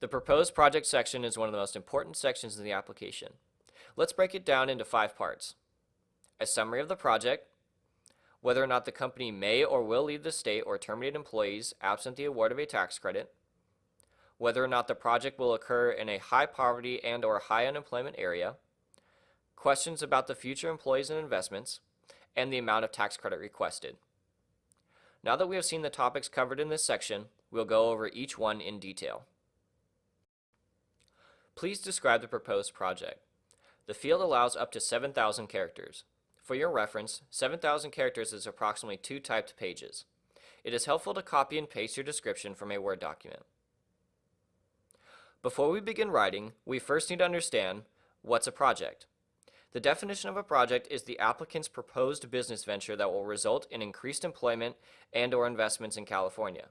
The proposed project section is one of the most important sections in the application. Let's break it down into 5 parts. A summary of the project, whether or not the company may or will leave the state or terminate employees absent the award of a tax credit, whether or not the project will occur in a high poverty and or high unemployment area, questions about the future employees and investments, and the amount of tax credit requested. Now that we have seen the topics covered in this section, we'll go over each one in detail. Please describe the proposed project. The field allows up to 7,000 characters. For your reference, 7,000 characters is approximately 2 typed pages. It is helpful to copy and paste your description from a Word document. Before we begin writing, we first need to understand what's a project. The definition of a project is the applicant's proposed business venture that will result in increased employment and/or investments in California.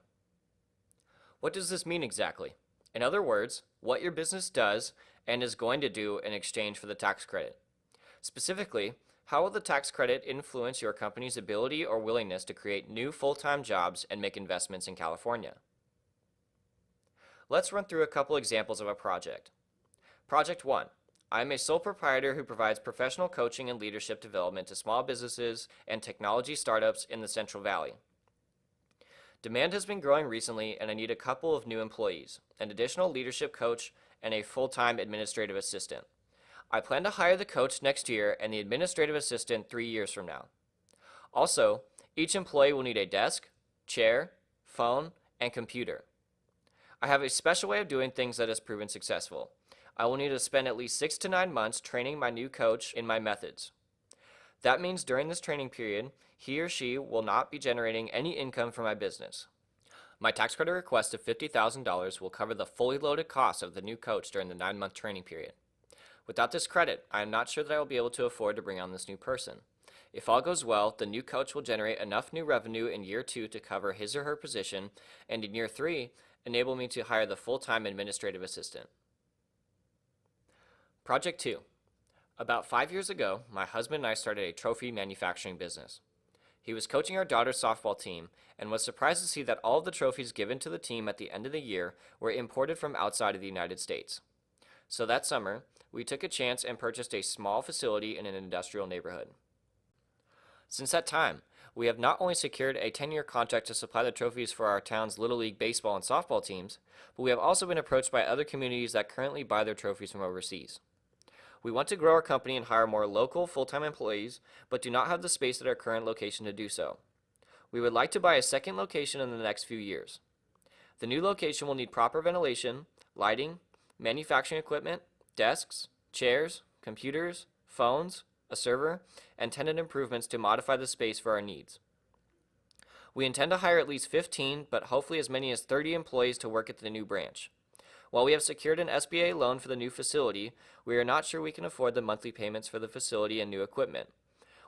What does this mean exactly? In other words, what your business does and is going to do in exchange for the tax credit. Specifically, how will the tax credit influence your company's ability or willingness to create new full-time jobs and make investments in California? Let's run through a couple examples of a project. Project 1. I am a sole proprietor who provides professional coaching and leadership development to small businesses and technology startups in the Central Valley. Demand has been growing recently and I need a couple of new employees, an additional leadership coach, and a full-time administrative assistant. I plan to hire the coach next year and the administrative assistant 3 years from now. Also, each employee will need a desk, chair, phone, and computer. I have a special way of doing things that has proven successful. I will need to spend at least 6 to 9 months training my new coach in my methods. That means during this training period, he or she will not be generating any income from my business. My tax credit request of $50,000 will cover the fully loaded costs of the new coach during the 9-month training period. Without this credit, I am not sure that I will be able to afford to bring on this new person. If all goes well, the new coach will generate enough new revenue in year 2 to cover his or her position, and in year 3, enable me to hire the full-time administrative assistant. Project 2. About 5 years ago, my husband and I started a trophy manufacturing business. He was coaching our daughter's softball team and was surprised to see that all of the trophies given to the team at the end of the year were imported from outside of the United States. So that summer, we took a chance and purchased a small facility in an industrial neighborhood. Since that time, we have not only secured a 10-year contract to supply the trophies for our town's Little League baseball and softball teams, but we have also been approached by other communities that currently buy their trophies from overseas. We want to grow our company and hire more local, full-time employees, but do not have the space at our current location to do so. We would like to buy a second location in the next few years. The new location will need proper ventilation, lighting, manufacturing equipment, desks, chairs, computers, phones, a server, and tenant improvements to modify the space for our needs. We intend to hire at least 15, but hopefully as many as 30 employees to work at the new branch. While we have secured an SBA loan for the new facility, we are not sure we can afford the monthly payments for the facility and new equipment.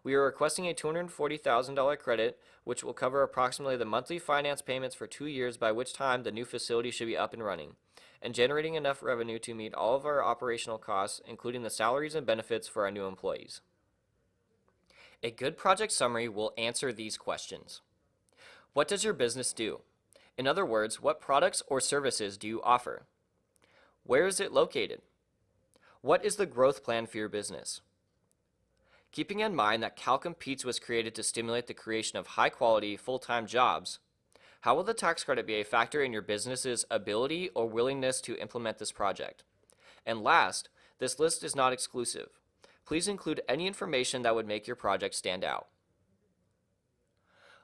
We are requesting a $240,000 credit, which will cover approximately the monthly finance payments for 2 years, by which time the new facility should be up and running, and generating enough revenue to meet all of our operational costs, including the salaries and benefits for our new employees. A good project summary will answer these questions. What does your business do? In other words, what products or services do you offer? Where is it located? What is the growth plan for your business? Keeping in mind that CalCompetes was created to stimulate the creation of high-quality, full-time jobs, how will the tax credit be a factor in your business's ability or willingness to implement this project? And last, this list is not exclusive. Please include any information that would make your project stand out.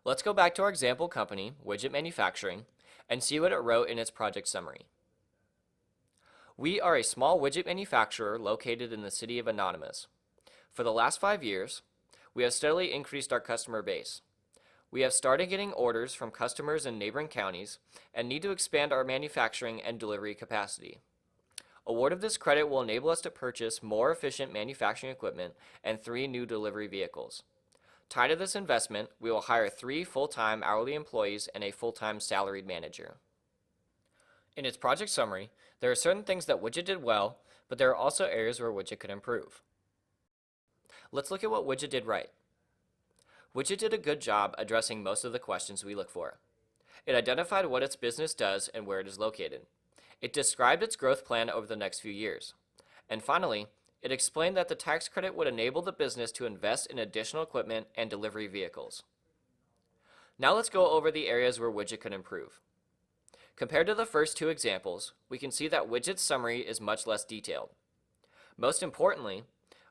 Let's go back to our example company, Widget Manufacturing, and see what it wrote in its project summary. We are a small widget manufacturer located in the city of Anonymous. For the last 5 years, we have steadily increased our customer base. We have started getting orders from customers in neighboring counties and need to expand our manufacturing and delivery capacity. Award of this credit will enable us to purchase more efficient manufacturing equipment and 3 new delivery vehicles. Tied to this investment, we will hire 3 full-time hourly employees and a full-time salaried manager. In its project summary, there are certain things that Widget did well, but there are also areas where Widget could improve. Let's look at what Widget did right. Widget did a good job addressing most of the questions we look for. It identified what its business does and where it is located. It described its growth plan over the next few years. And finally, it explained that the tax credit would enable the business to invest in additional equipment and delivery vehicles. Now let's go over the areas where Widget could improve. Compared to the first two examples, we can see that Widget's summary is much less detailed. Most importantly,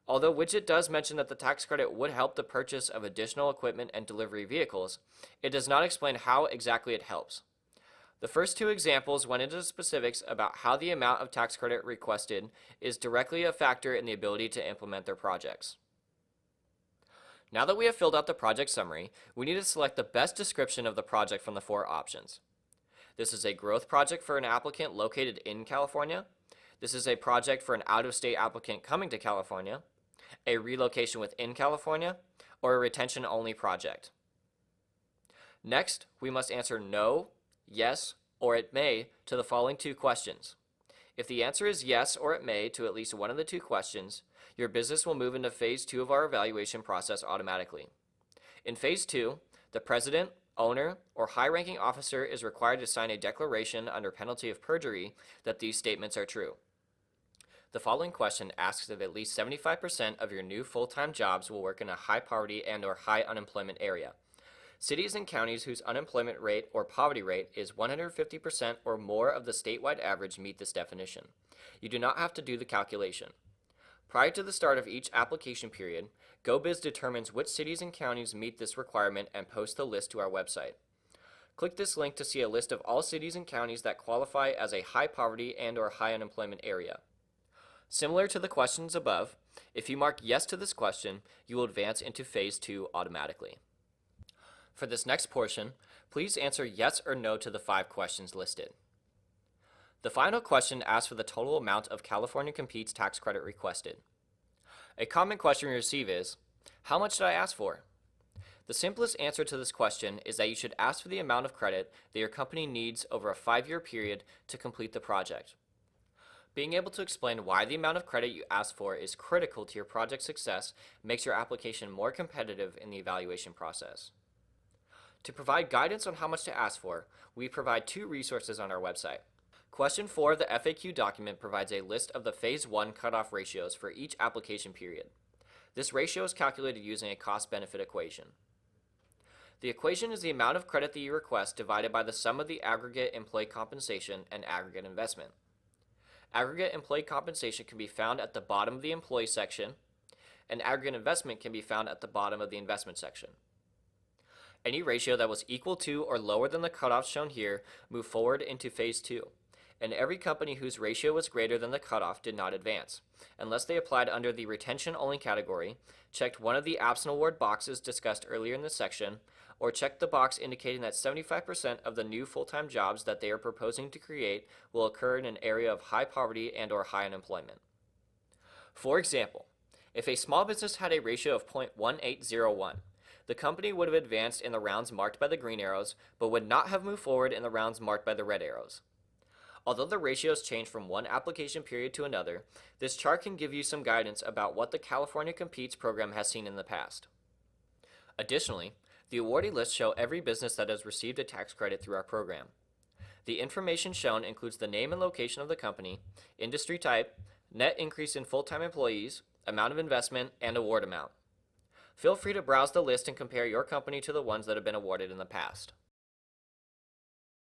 although Widget does mention that the tax credit would help the purchase of additional equipment and delivery vehicles, it does not explain how exactly it helps. The first two examples went into specifics about how the amount of tax credit requested is directly a factor in the ability to implement their projects. Now that we have filled out the project summary, we need to select the best description of the project from the four options. This is a growth project for an applicant located in California. This is a project for an out-of-state applicant coming to California, a relocation within California, or a retention-only project. Next, we must answer no, yes, or it may to the following two questions. If the answer is yes or it may to at least one of the two questions, your business will move into Phase 2 of our evaluation process automatically. In Phase 2, the president, owner, or high-ranking officer is required to sign a declaration under penalty of perjury that these statements are true. The following question asks if at least 75% of your new full-time jobs will work in a high poverty and/or high unemployment area. Cities and counties whose unemployment rate or poverty rate is 150% or more of the statewide average meet this definition. You do not have to do the calculation. Prior to the start of each application period, GO-Biz determines which cities and counties meet this requirement and posts the list to our website. Click this link to see a list of all cities and counties that qualify as a high poverty and/or high unemployment area. Similar to the questions above, if you mark yes to this question, you will advance into Phase 2 automatically. For this next portion, please answer yes or no to the 5 questions listed. The final question asks for the total amount of California Competes tax credit requested. A common question we receive is, how much did I ask for? The simplest answer to this question is that you should ask for the amount of credit that your company needs over a 5-year period to complete the project. Being able to explain why the amount of credit you ask for is critical to your project success makes your application more competitive in the evaluation process. To provide guidance on how much to ask for, we provide 2 resources on our website. Question 4 of the FAQ document provides a list of the Phase 1 cutoff ratios for each application period. This ratio is calculated using a cost-benefit equation. The equation is the amount of credit that you request divided by the sum of the aggregate employee compensation and aggregate investment. Aggregate employee compensation can be found at the bottom of the employee section, and aggregate investment can be found at the bottom of the investment section. Any ratio that was equal to or lower than the cutoff shown here moved forward into Phase 2. And every company whose ratio was greater than the cutoff did not advance, unless they applied under the retention-only category, checked one of the absent award boxes discussed earlier in this section, or checked the box indicating that 75% of the new full-time jobs that they are proposing to create will occur in an area of high poverty and/or high unemployment. For example, if a small business had a ratio of 0.1801, the company would have advanced in the rounds marked by the green arrows, but would not have moved forward in the rounds marked by the red arrows. Although the ratios change from one application period to another, this chart can give you some guidance about what the California Competes program has seen in the past. Additionally, the awardee lists show every business that has received a tax credit through our program. The information shown includes the name and location of the company, industry type, net increase in full-time employees, amount of investment, and award amount. Feel free to browse the list and compare your company to the ones that have been awarded in the past.